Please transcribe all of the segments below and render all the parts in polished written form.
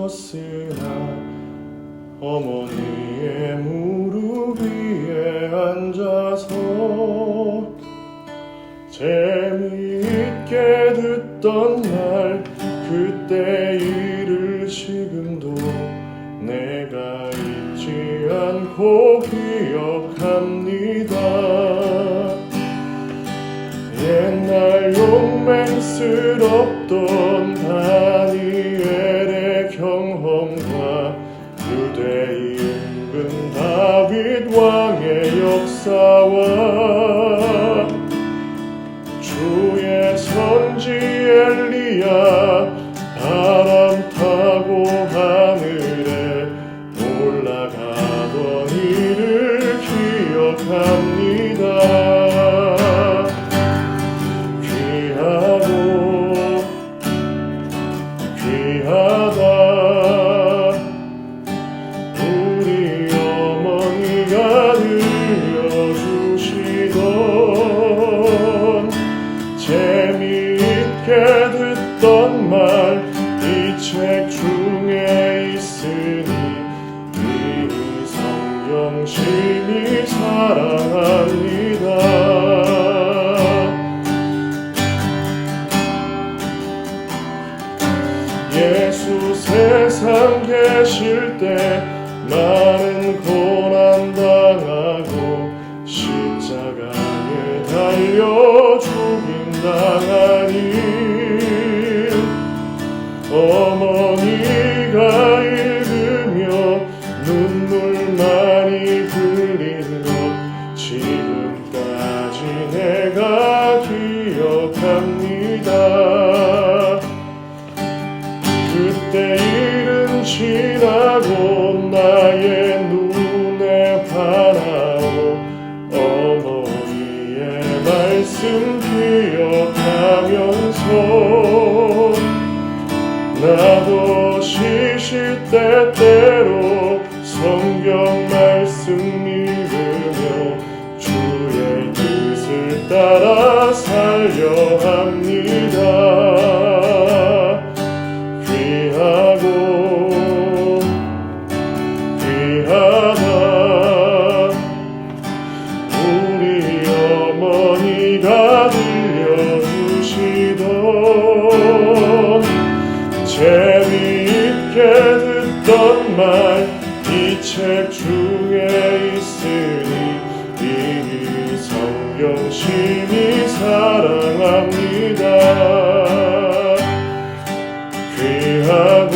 잊었으나 어머니의 무릎 위에 앉아서 재미있게 듣던 말 그때 일을 지금도 내가 잊지 않고 기억합니다. 옛날 용맹스럽던 다니엘의 경험과 유대 임금 다윗 왕의 역사와 주의 선지 엘리야 바람 타고 하늘에 올라가던 일을 기억합니다. 귀하다 우리 어머니가 들려주시던 재미있게 듣던 말 이 책 중에 있으니 이 성경 심히 사랑합니다. 예수 세상 계실 때 많은 고난 당하고 십자가에 달려 죽임 당하니 어머니가 읽으며 눈물 많이 흘린 것 지금까지 내가 기억합니다. 그때 일은 지나고 나의 눈에 환하오 어머니의 말씀 기억하면서 나도 시시때때로 성경 말씀 읽으며 주의 뜻을 따라 살려 합니다. 귀하다 우리 어머니가 들려주시던 재미있게 듣던 말 이 책 중에 있으니 이 성경 심히 사랑합니다. 귀하다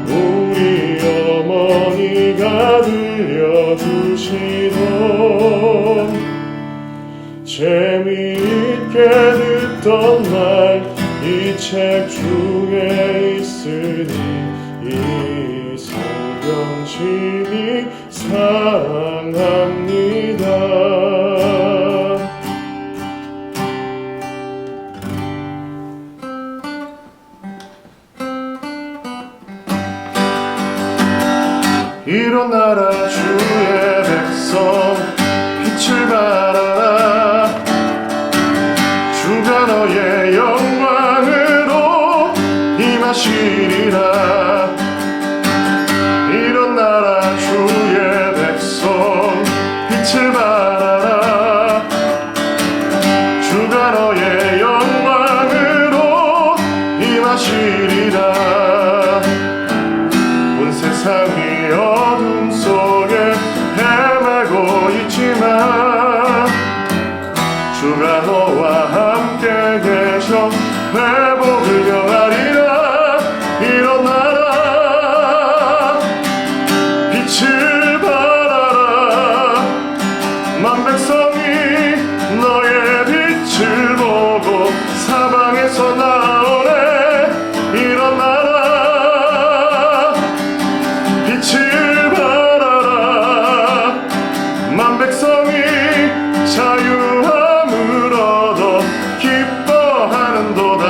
우리 어머니가 들려주시던 재미있게 듣던 말 이 책 중에 있으니 이 성경 심히 사랑합니다. 일어나라 주의 백성 빛을 발하라 주가 너의 영광으로 임하시리라. 일어나라 주의 백성 빛을 발하라 주가 너의 영광으로 임하시리라. 온 세상이 어둠 속에 헤매고 있지만 주가 너와 함께 계셔 회복을 경하리라. 일어나라 빛을 발하라 만 백성이 너의 빛을 보고 사방에서 나오네. 일어나라 빛을 발하라 만 백성이 자유함을 얻어 기뻐하는도다.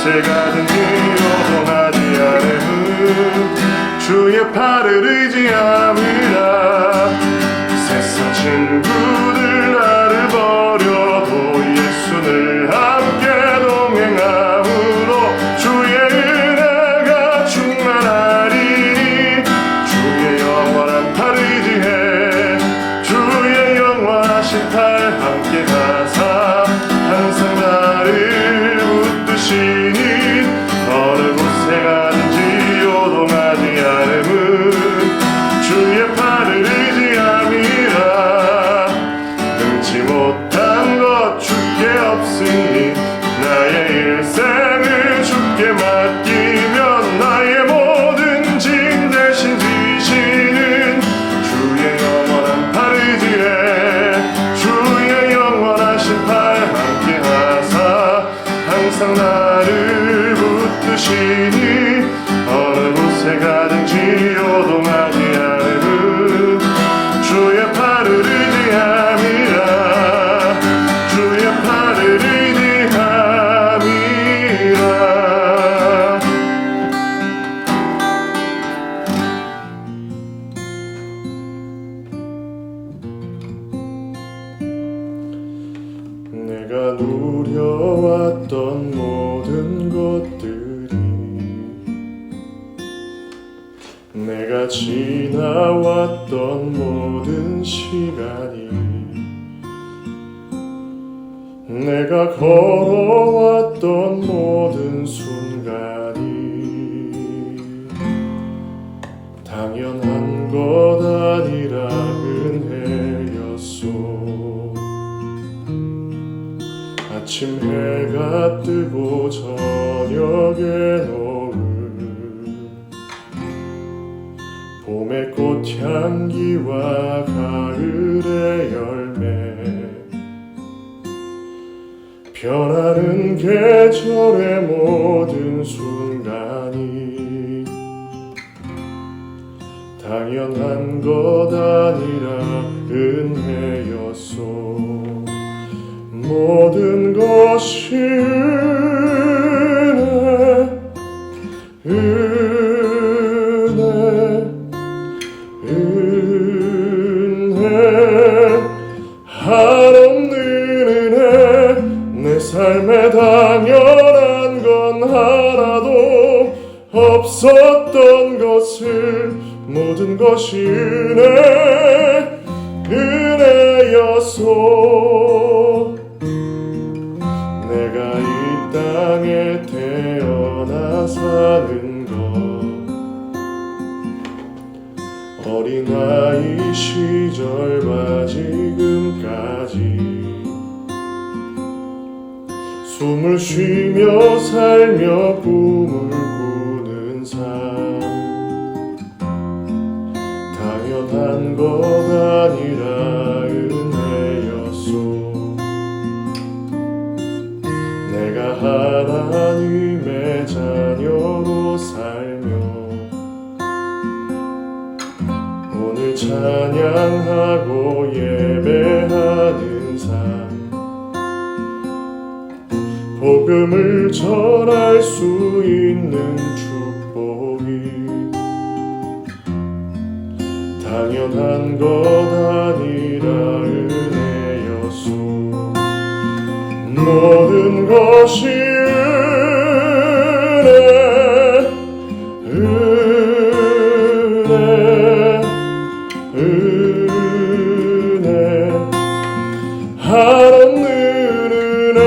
곳에 가든지 요동하지 않음은 주의 팔을 의지함이라. 세상 친구들 나를 버려도 예수를 함께 동행함으로 주의 은혜가 충만하리니. 주의 영원한 팔 의지해 주의 영원하신 팔 함께 가사 항상 나를 붙드시니. 어느 곳에 가든지 요동하지 않음은 주의 팔을 의지함이라. 능치 못한 것 주께 없으니 나의 일생을 주께 맡기면 나의 모든 짐 대신 지시는 주의 영원한 팔 의지해 주의 영원하신 팔 함께 하사 항상 나를 붙드시니. 어느 곳에 가든지 요동하지 않음은 주의 팔을 의지함이라. 주의 팔을 의지함이라. 내가 누려왔던 모든 것들이, 내가 지나왔던 모든 시간이, 내가 걸어왔던 모든 순간이 당연한 것 아니라 은혜였소. 아침 해가 뜨고 저녁에 노을, 봄의 꽃향기와 가을의 열매, 변하는 계절의 모든 순간이 당연한 것 아니라 은혜였소. 모든 것이 은혜, 한없는 은혜. 내 삶에 당연한 건 하나도 없었던 것을 모든 것이 은혜였소. 내가 이 땅에 태어나 사는 것, 어린아이 시절과 지금까지 숨을 쉬며 살며 꿈을 꾸는 삶, 당연한 것 아니라 은혜였소. 내가 하나님의 자녀로 살며 오늘 찬양하고 예배하는 삶, 복음을 전할 수 있는 축복이 당연한 것 아니라 은혜였소. 모든 것이 은혜, 한없는 은혜.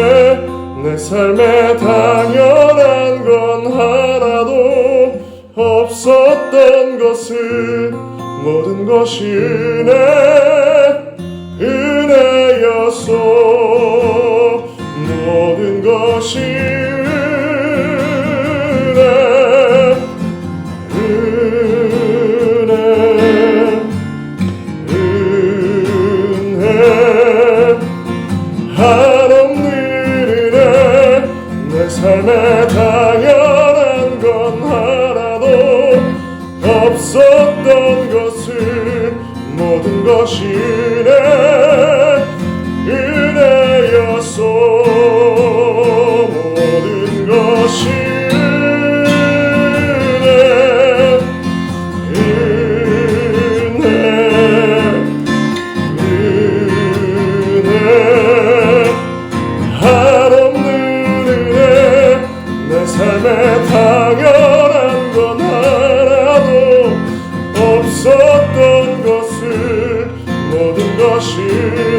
내 삶에 당연한 건 하나도 없었던 것을 모든 것이 은혜였소. 모든 것이 은혜, 한없는 은혜. 내 삶에 당연한 건 하나도 없었던 것을 모든 것이 있었던 것을 모든 것을